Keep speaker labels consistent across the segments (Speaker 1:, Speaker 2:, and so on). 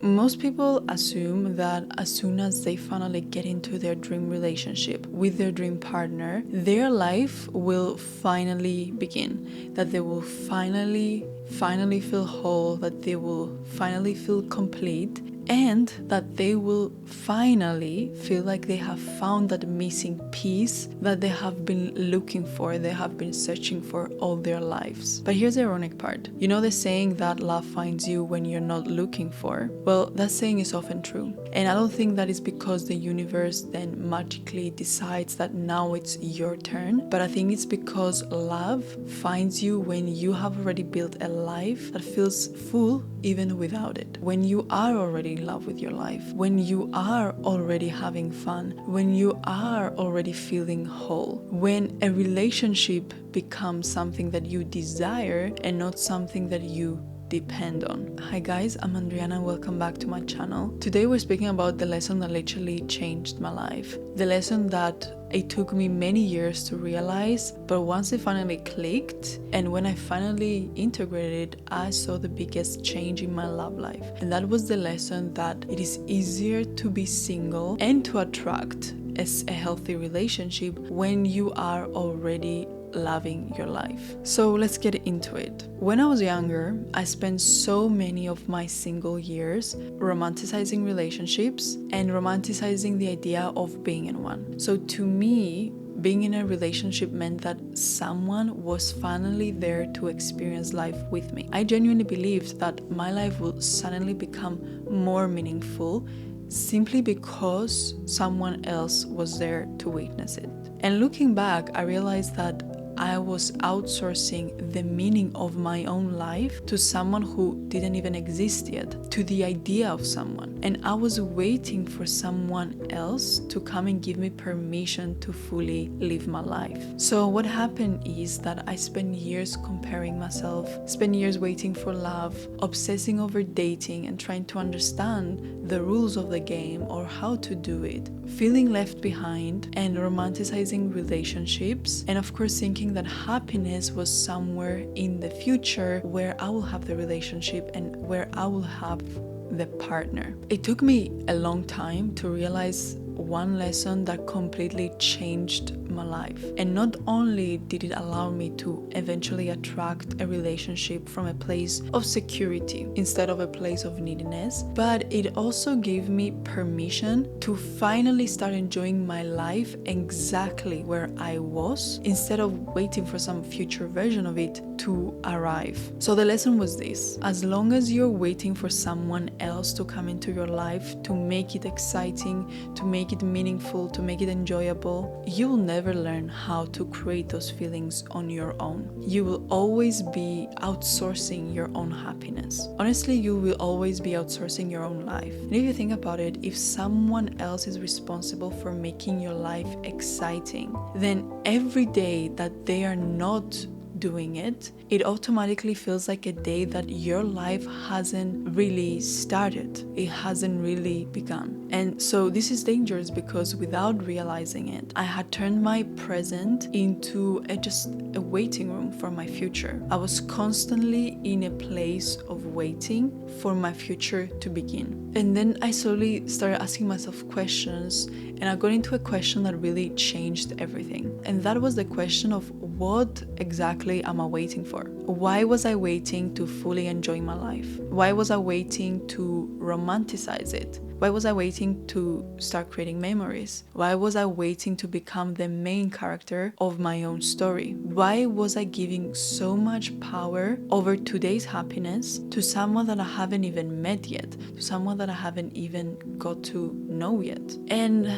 Speaker 1: Most people assume that as soon as they finally get into their dream relationship with their dream partner, their life will finally begin, that they will finally feel whole, that they will finally feel complete, and that they will finally feel like they have found that missing piece that they have been looking for, they have been searching for all their lives. But here's the ironic part. You know the saying that love finds you when you're not looking for? Well, that saying is often true. And I don't think that is because the universe then magically decides that now it's your turn, but I think it's because love finds you when you have already built a life that feels full even without it. When you are already in love with your life, when you are already having fun, when you are already feeling whole, when a relationship becomes something that you desire and not something that you depend on. Hi guys, I'm Andriana and welcome back to my channel. Today we're speaking about the lesson that literally changed my life. The lesson that it took me many years to realize, but once it finally clicked and when I finally integrated it, I saw the biggest change in my love life. And that was the lesson that it is easier to be single and to attract a healthy relationship when you are already loving your life. So let's get into it. When I was younger, I spent so many of my single years romanticizing relationships and romanticizing the idea of being in one. So to me, being in a relationship meant that someone was finally there to experience life with me. I genuinely believed that my life would suddenly become more meaningful simply because someone else was there to witness it. And looking back, I realized that I was outsourcing the meaning of my own life to someone who didn't even exist yet, to the idea of someone. And I was waiting for someone else to come and give me permission to fully live my life. So what happened is that I spent years comparing myself, spent years waiting for love, obsessing over dating and trying to understand the rules of the game or how to do it, feeling left behind and romanticizing relationships, and of course thinking that happiness was somewhere in the future where I will have the relationship and where I will have the partner. It took me a long time to realize one lesson that completely changed my life. And not only did it allow me to eventually attract a relationship from a place of security instead of a place of neediness, but it also gave me permission to finally start enjoying my life exactly where I was instead of waiting for some future version of it to arrive. So the lesson was this: as long as you're waiting for someone else to come into your life to make it exciting, to make it meaningful, to make it enjoyable, you will never learn how to create those feelings on your own. You will always be outsourcing your own happiness. Honestly, you will always be outsourcing your own life. And if you think about it, if someone else is responsible for making your life exciting, then every day that they are not doing it, it automatically feels like a day that your life hasn't really started. It hasn't really begun. And so this is dangerous because without realizing it, I had turned my present into just a waiting room for my future. I was constantly in a place of waiting for my future to begin. And then I slowly started asking myself questions, and I got into a question that really changed everything. And that was the question of what exactly am I waiting for? Why was I waiting to fully enjoy my life? Why was I waiting to romanticize it? Why was I waiting to start creating memories? Why was I waiting to become the main character of my own story? Why was I giving so much power over today's happiness to someone that I haven't even met yet, to someone that I haven't even got to know yet? And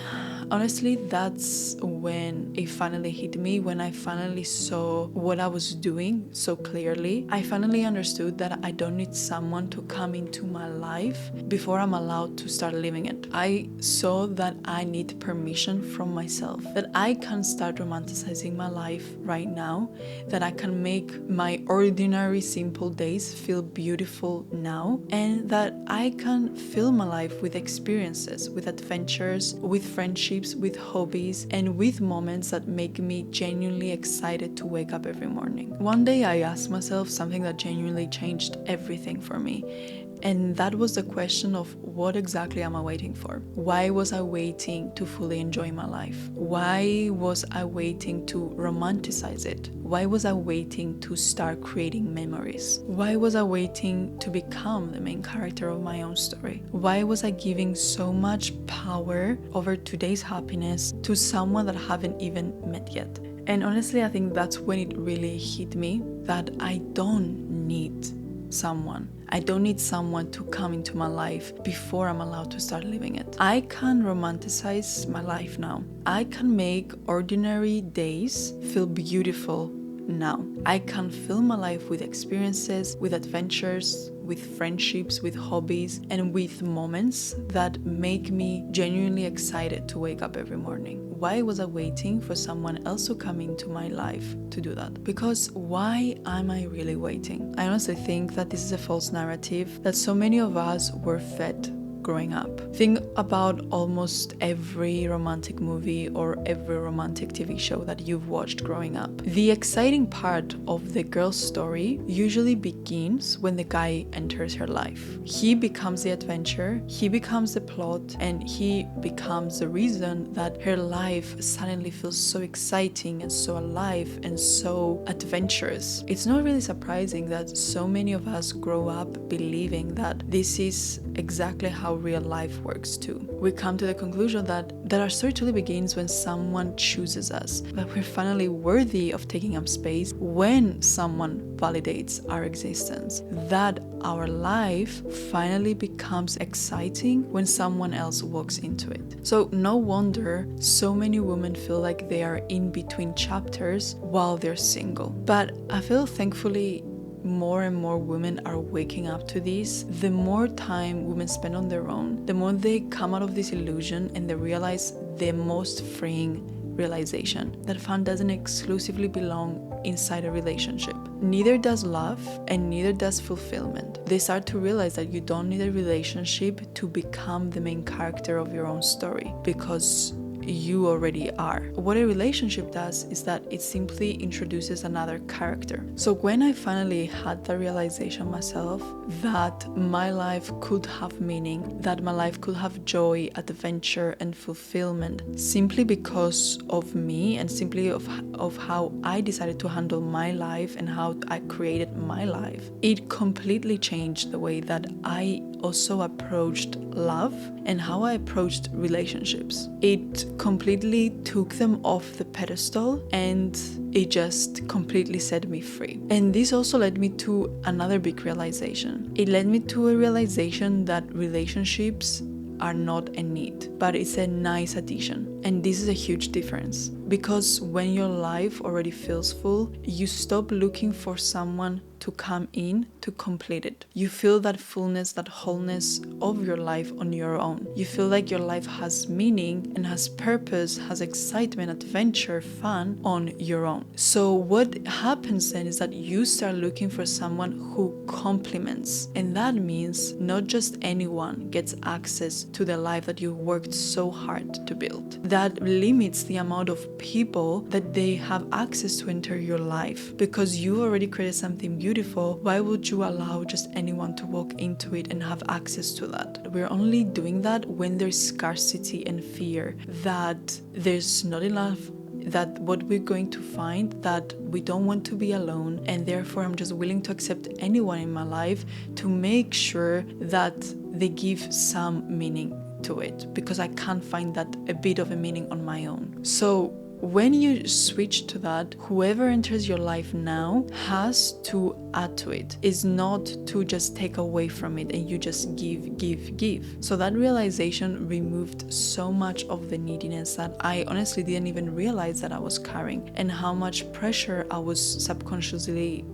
Speaker 1: honestly, that's when it finally hit me, when I finally saw what I was doing so clearly. I finally understood that I don't need someone to come into my life before I'm allowed to start living it. I saw that I need permission from myself, that I can start romanticizing my life right now, that I can make my ordinary simple days feel beautiful now, and that I can fill my life with experiences, with adventures, with friendships, with hobbies, and with moments that make me genuinely excited to wake up every morning. One day I asked myself something that genuinely changed everything for me. And that was the question of what exactly am I waiting for? Why was I waiting to fully enjoy my life? Why was I waiting to romanticize it? Why was I waiting to start creating memories? Why was I waiting to become the main character of my own story? Why was I giving so much power over today's happiness to someone that I haven't even met yet? And honestly, I think that's when it really hit me that I don't need someone. I don't need someone to come into my life before I'm allowed to start living it. I can romanticize my life now. I can make ordinary days feel beautiful now. I can fill my life with experiences, with adventures, with friendships, with hobbies, and with moments that make me genuinely excited to wake up every morning. Why was I waiting for someone else to come into my life to do that? Because why am I really waiting? I honestly think that this is a false narrative that so many of us were fed growing up. Think about almost every romantic movie or every romantic TV show that you've watched growing up. The exciting part of the girl's story usually begins when the guy enters her life. He becomes the adventure, he becomes the plot, and he becomes the reason that her life suddenly feels so exciting and so alive and so adventurous. It's not really surprising that so many of us grow up believing that this is exactly how real life works too. We come to the conclusion that our story truly begins when someone chooses us, that we're finally worthy of taking up space when someone validates our existence, that our life finally becomes exciting when someone else walks into it. So no wonder so many women feel like they are in between chapters while they're single. But I feel thankfully more and more women are waking up to this. The more time women spend on their own, the more they come out of this illusion and they realize the most freeing realization that fun doesn't exclusively belong inside a relationship. Neither does love and neither does fulfillment. They start to realize that you don't need a relationship to become the main character of your own story, because you already are. What a relationship does is that it simply introduces another character. So when I finally had the realization myself that my life could have meaning, that my life could have joy, adventure, and fulfillment simply because of me and simply of how I decided to handle my life and how I created my life, it completely changed the way that I also approached love and how I approached relationships. It completely took them off the pedestal and it just completely set me free. And this also led me to another big realization. It led me to a realization that relationships are not a need, but it's a nice addition. And this is a huge difference, because when your life already feels full, you stop looking for someone to come in to complete it. You feel that fullness, that wholeness of your life on your own. You feel like your life has meaning and has purpose, has excitement, adventure, fun on your own. So what happens then is that you start looking for someone who complements. And that means not just anyone gets access to the life that you worked so hard to build. That limits the amount of people that they have access to enter your life, because you already created something beautiful. Why would you allow just anyone to walk into it and have access to that? We're only doing that when there's scarcity and fear that there's not enough, that what we're going to find, that we don't want to be alone, and therefore I'm just willing to accept anyone in my life to make sure that they give some meaning to it, because I can't find that a bit of a meaning on my own. So when you switch to that, whoever enters your life now has to add to it. It's not to just take away from it and you just give. So that realization removed so much of the neediness that I honestly didn't even realize that I was carrying, and how much pressure I was subconsciously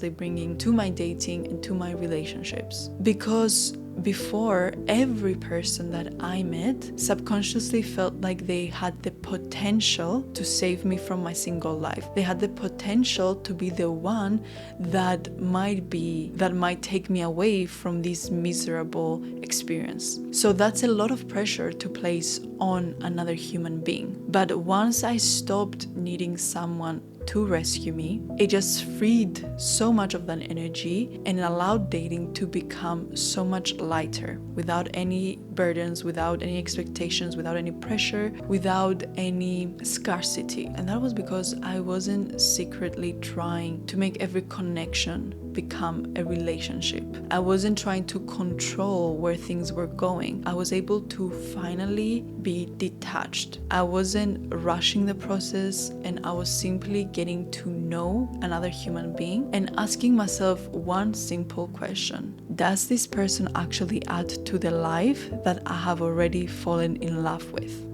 Speaker 1: bringing to my dating and to my relationships. Because before, every person that I met subconsciously felt like they had the potential to save me from my single life. They had the potential to be the one that might take me away from this miserable experience. So that's a lot of pressure to place on another human being, But once I stopped needing someone to rescue me, it just freed so much of that energy and allowed dating to become so much lighter, without any burdens, without any expectations, without any pressure, without any scarcity. And that was because I wasn't secretly trying to make every connection become a relationship. I wasn't trying to control where things were going. I was able to finally be detached. I wasn't rushing the process, and I was simply getting to know another human being and asking myself one simple question: does this person actually add to the life that I have already fallen in love with?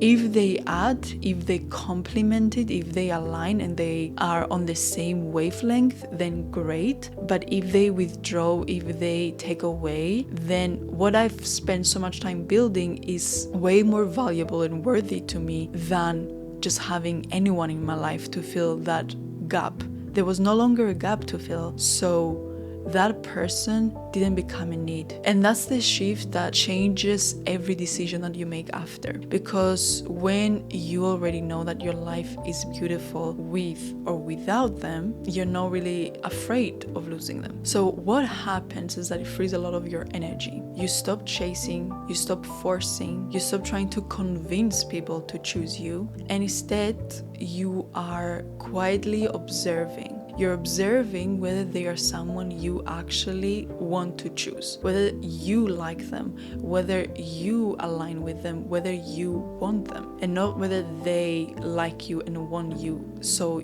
Speaker 1: If they add, if they complement it, if they align and they are on the same wavelength, then great. But if they withdraw, if they take away, then what I've spent so much time building is way more valuable and worthy to me than just having anyone in my life to fill that gap. There was no longer a gap to fill, so that person didn't become a need. And that's the shift that changes every decision that you make after. Because when you already know that your life is beautiful with or without them, you're not really afraid of losing them. So what happens is that it frees a lot of your energy. You stop chasing, you stop forcing, you stop trying to convince people to choose you, and instead you are quietly observing. You're observing whether they are someone you actually want to choose, whether you like them, whether you align with them, whether you want them, and not whether they like you and want you, so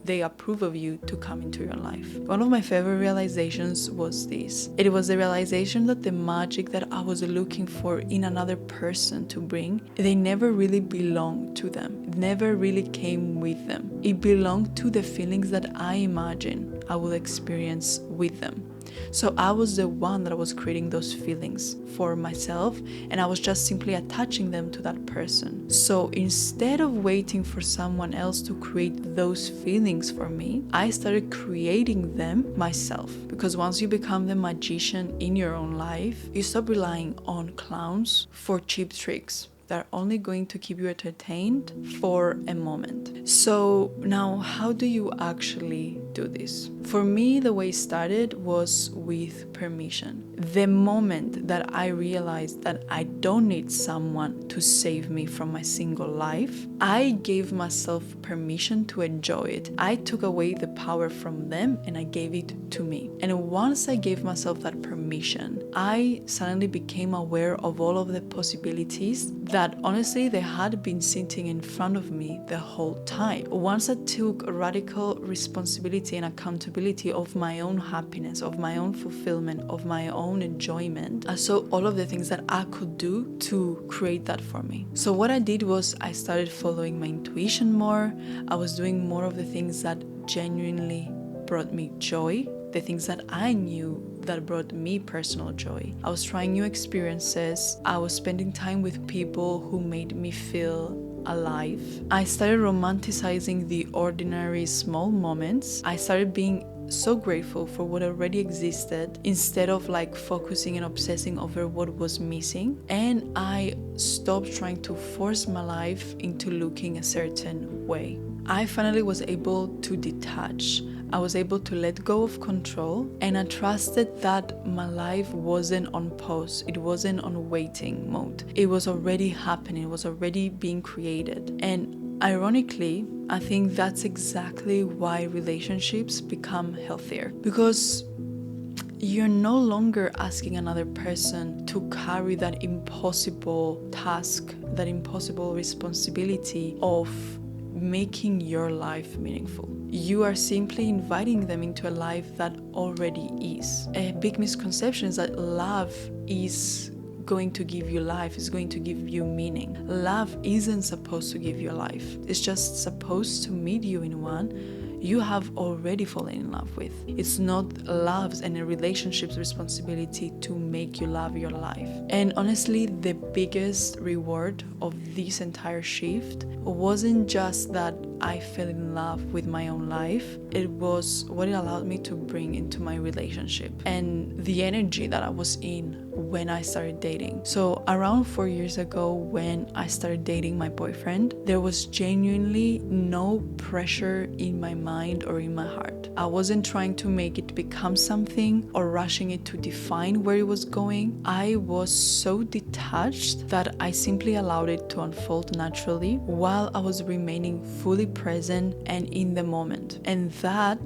Speaker 1: they approve of you to come into your life. One of my favorite realizations was this. It was the realization that the magic that I was looking for in another person to bring, they never really belonged to them. It never really came with them. It belonged to the feelings that I imagine I will experience with them. So I was the one that was creating those feelings for myself, and I was just simply attaching them to that person. So instead of waiting for someone else to create those feelings for me, I started creating them myself. Because once you become the magician in your own life, you stop relying on clowns for cheap tricks that are only going to keep you entertained for a moment. So now, how do you actually do this? For me, the way it started was with permission. The moment that I realized that I don't need someone to save me from my single life, I gave myself permission to enjoy it. I took away the power from them and I gave it to me. And once I gave myself that permission, I suddenly became aware of all of the possibilities that honestly they had been sitting in front of me the whole time. Once I took radical responsibility and accountability of my own happiness, of my own fulfillment, of my own enjoyment, I saw all of the things that I could do to create that for me. So what I did was I started following my intuition more. I was doing more of the things that genuinely brought me joy, the things that I knew that brought me personal joy. I was trying new experiences. I was spending time with people who made me feel alive. I started romanticizing the ordinary small moments. I started being so grateful for what already existed instead of focusing and obsessing over what was missing. And I stopped trying to force my life into looking a certain way. I finally was able to detach. I was able to let go of control, and I trusted that my life wasn't on pause. It wasn't on waiting mode. It was already happening. It was already being created. And ironically, I think that's exactly why relationships become healthier, because you're no longer asking another person to carry that impossible task, that impossible responsibility of making your life meaningful. You are simply inviting them into a life that already is. A big misconception is that love is going to give you life, is going to give you meaning. Love isn't supposed to give you life. It's just supposed to meet you in one you have already fallen in love with. It's not love's and a relationship's responsibility to make you love your life. And honestly, the biggest reward of this entire shift wasn't just that I fell in love with my own life, it was what it allowed me to bring into my relationship and the energy that I was in when I started dating. So around 4 years ago, when I started dating my boyfriend, there was genuinely no pressure in my mind or in my heart. I wasn't trying to make it become something or rushing it to define where it was going. I was so detached that I simply allowed it to unfold naturally while I was remaining fully present and in the moment. And that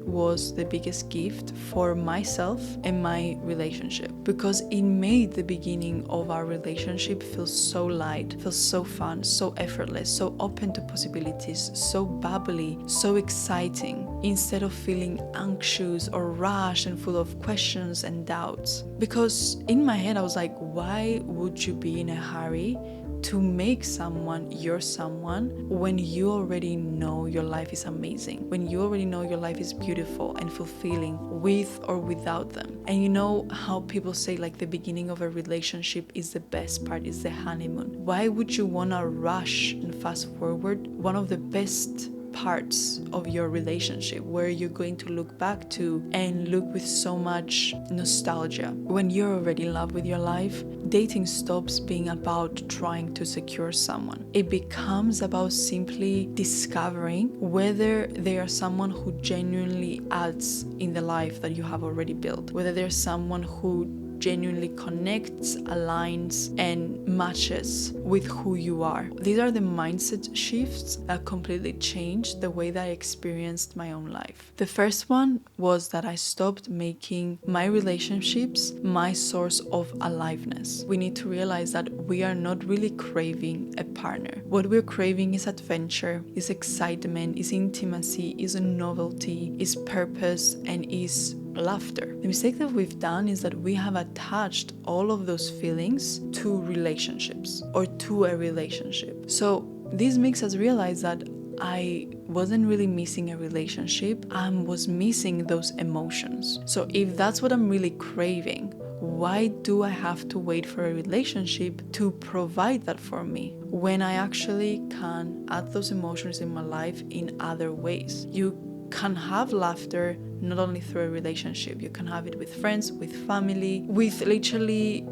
Speaker 1: was the biggest gift for myself and my relationship, because it made the beginning of our relationship feel so light, feel so fun, so effortless, so open to possibilities, so bubbly, so exciting, instead of feeling anxious or rushed and full of questions and doubts. Because in my head I was like, why would you be in a hurry to make someone your someone when you already know your life is amazing, when you already know your life is beautiful and fulfilling with or without them? And you know how people say like the beginning of a relationship is the best part, is the honeymoon. Why would you want to rush and fast forward one of the best parts of your relationship where you're going to look back to and look with so much nostalgia? When you're already in love with your life, dating stops being about trying to secure someone. It becomes about simply discovering whether they are someone who genuinely adds in the life that you have already built, whether they're someone who genuinely connects, aligns, and matches with who you are. These are the mindset shifts that completely changed the way that I experienced my own life. The first one was that I stopped making my relationships my source of aliveness. We need to realize that we are not really craving a partner. What we're craving is adventure, is excitement, is intimacy, is a novelty, is purpose, and is laughter. The mistake that we've done is that we have attached all of those feelings to relationships or to a relationship. So this makes us realize that I wasn't really missing a relationship, I was missing those emotions. So if that's what I'm really craving, why do I have to wait for a relationship to provide that for me when I actually can add those emotions in my life in other ways? You can have laughter not only through a relationship, you can have it with friends, with family, with literally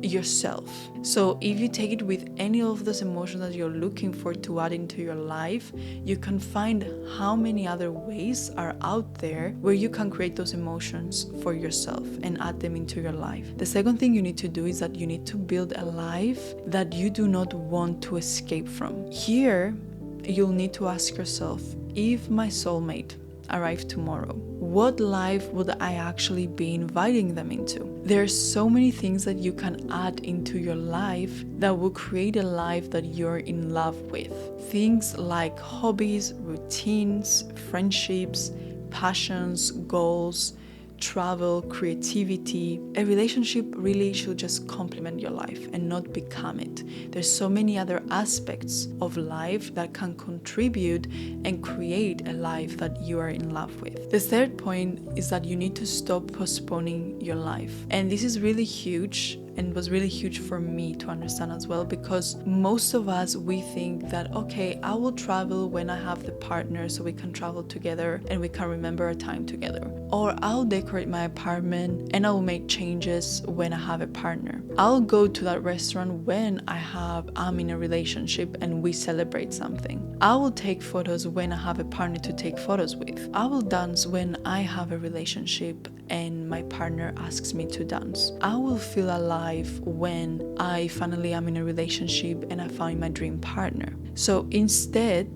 Speaker 1: yourself. So if you take it with any of those emotions that you're looking for to add into your life, you can find how many other ways are out there where you can create those emotions for yourself and add them into your life. The second thing you need to do is that you need to build a life that you do not want to escape from. Here, you'll need to ask yourself, if my soulmate arrived tomorrow, what life would I actually be inviting them into? There are so many things that you can add into your life that will create a life that you're in love with. Things like hobbies, routines, friendships, passions, goals, travel, creativity. A relationship really should just complement your life and not become it. There's so many other aspects of life that can contribute and create a life that you are in love with. The third point is that you need to stop postponing your life. And this is really huge and was really huge for me to understand as well, because most of us, we think that, okay, I will travel when I have the partner so we can travel together and we can remember our time together. Or I'll decorate my apartment and I'll make changes when I have a partner. I'll go to that restaurant when I'm in a relationship and we celebrate something. I will take photos when I have a partner to take photos with. I will dance when I have a relationship and my partner asks me to dance. I will feel alive when I finally am in a relationship and I find my dream partner. So instead,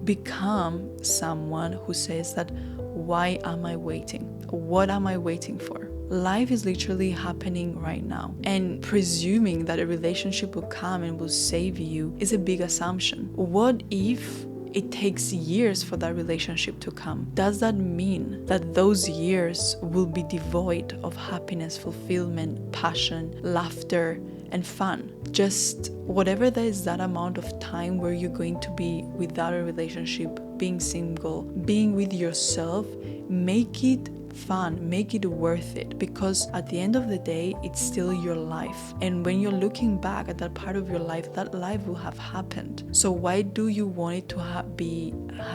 Speaker 1: become someone who says that, why am I waiting? What am I waiting for? Life is literally happening right now, and presuming that a relationship will come and will save you is a big assumption. What if it takes years for that relationship to come? Does that mean that those years will be devoid of happiness, fulfillment, passion, laughter, and fun? Just whatever there is, that amount of time where you're going to be without a relationship, being single, being with yourself, make it fun, make it worth it, because at the end of the day, it's still your life. And when you're looking back at that part of your life, that life will have happened. So why do you want it to be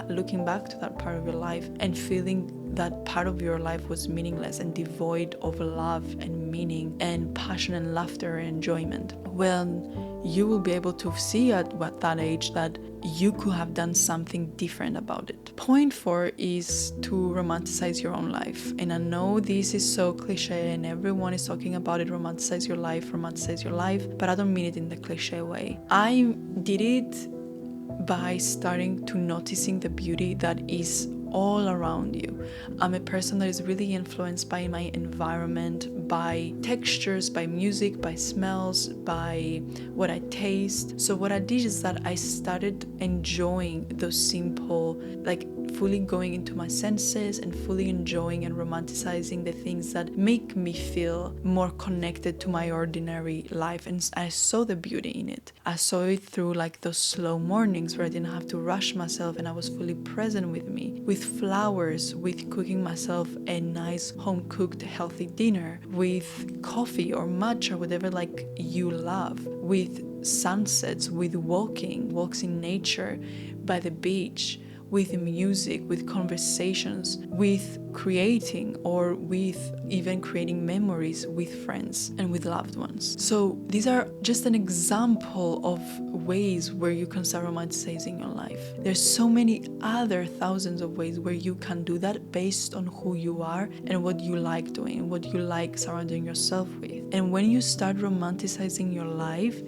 Speaker 1: looking back to that part of your life and feeling that part of your life was meaningless and devoid of love and meaning and passion and laughter and enjoyment? Well, you will be able to see at that age that you could have done something different about it. Point 4 is to romanticize your own life. And I know this is so cliche and everyone is talking about it, romanticize your life, but I don't mean it in the cliche way. I did it by starting to noticing the beauty that is all around you. I'm a person that is really influenced by my environment, by textures, by music, by smells, by what I taste. So what I did is that I started enjoying those simple, like fully going into my senses and fully enjoying and romanticizing the things that make me feel more connected to my ordinary life. And I saw the beauty in it. I saw it through like those slow mornings where I didn't have to rush myself and I was fully present with me, with flowers, with cooking myself a nice home-cooked healthy dinner, with coffee or matcha, whatever like you love, with sunsets, with walks in nature, by the beach, with music, with conversations, with creating, or with even creating memories with friends and with loved ones. So these are just an example of ways where you can start romanticizing your life. There's so many other thousands of ways where you can do that based on who you are and what you like doing and what you like surrounding yourself with. And when you start romanticizing your life,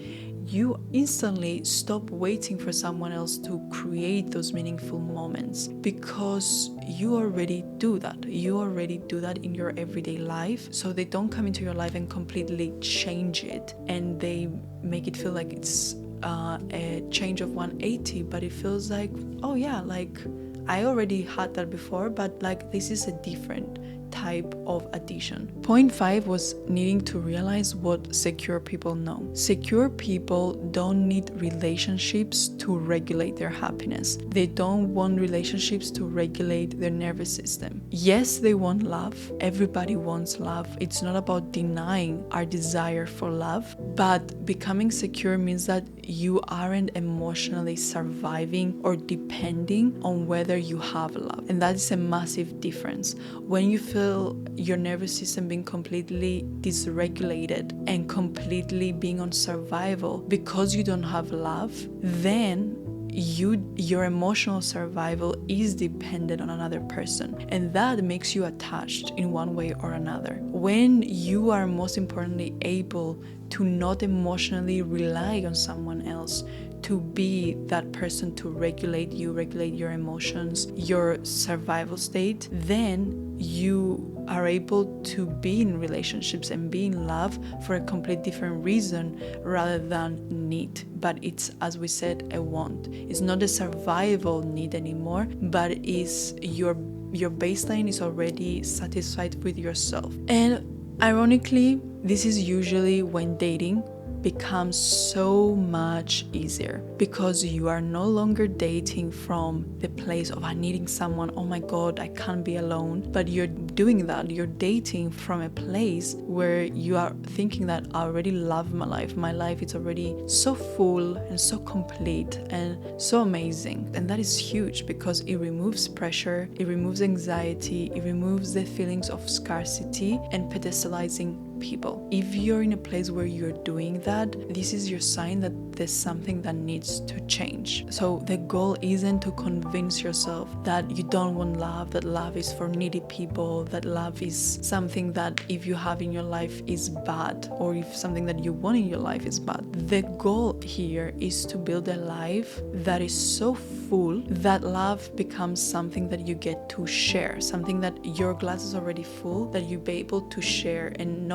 Speaker 1: you instantly stop waiting for someone else to create those meaningful moments, because you already do that. You already do that in your everyday life. So they don't come into your life and completely change it, and they make it feel like it's a change of 180, but it feels like, oh yeah, like I already had that before, but like this is a different type of addition. Point 5 was needing to realize what secure people know. Secure people don't need relationships to regulate their happiness. They don't want relationships to regulate their nervous system. Yes, they want love. Everybody wants love. It's not about denying our desire for love, but becoming secure means that you aren't emotionally surviving or depending on whether you have love. And that is a massive difference. When you feel your nervous system being completely dysregulated and completely being on survival because you don't have love, then your emotional survival is dependent on another person, and that makes you attached in one way or another. When you are most importantly able to not emotionally rely on someone else to be that person to regulate you, regulate your emotions, your survival state, then you are able to be in relationships and be in love for a complete different reason rather than need. But it's, as we said, a want. It's not a survival need anymore, but is your baseline is already satisfied with yourself. And ironically, this is usually when dating becomes so much easier, because you are no longer dating from the place of needing someone, oh my god, I can't be alone, but you're doing that, you're dating from a place where you are thinking that I already love my life is already so full and so complete and so amazing. And that is huge, because it removes pressure, it removes anxiety, it removes the feelings of scarcity and pedestalizing people. If you're in a place where you're doing that, this is your sign that there's something that needs to change. So the goal isn't to convince yourself that you don't want love, that love is for needy people, that love is something that if you have in your life is bad, or if something that you want in your life is bad. The goal here is to build a life that is so full that love becomes something that you get to share, something that your glass is already full, that you be able to share, and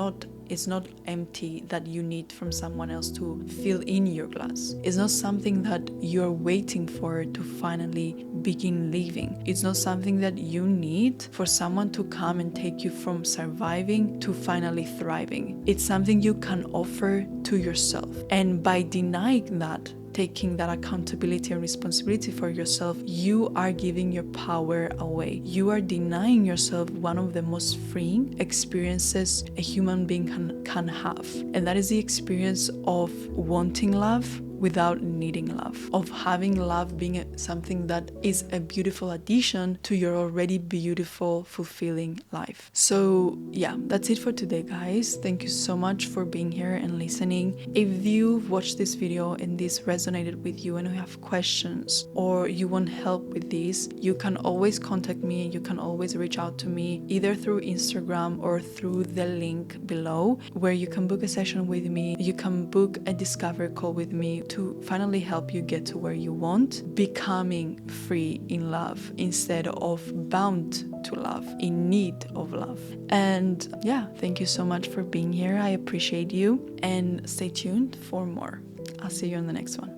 Speaker 1: it's not empty that you need from someone else to fill in your glass. It's not something that you're waiting for to finally begin living. It's not something that you need for someone to come and take you from surviving to finally thriving. It's something you can offer to yourself. And by denying that, taking that accountability and responsibility for yourself, you are giving your power away. You are denying yourself one of the most freeing experiences a human being can have. And that is the experience of wanting love without needing love, of having love being something that is a beautiful addition to your already beautiful, fulfilling life. So yeah, that's it for today, guys. Thank you so much for being here and listening. If you've watched this video and this resonated with you and you have questions or you want help with this, you can always contact me. You can always reach out to me either through Instagram or through the link below, where you can book a session with me. You can book a discovery call with me to finally help you get to where you want, becoming free in love instead of bound to love, in need of love. And yeah, thank you so much for being here. I appreciate you, and stay tuned for more. I'll see you in the next one.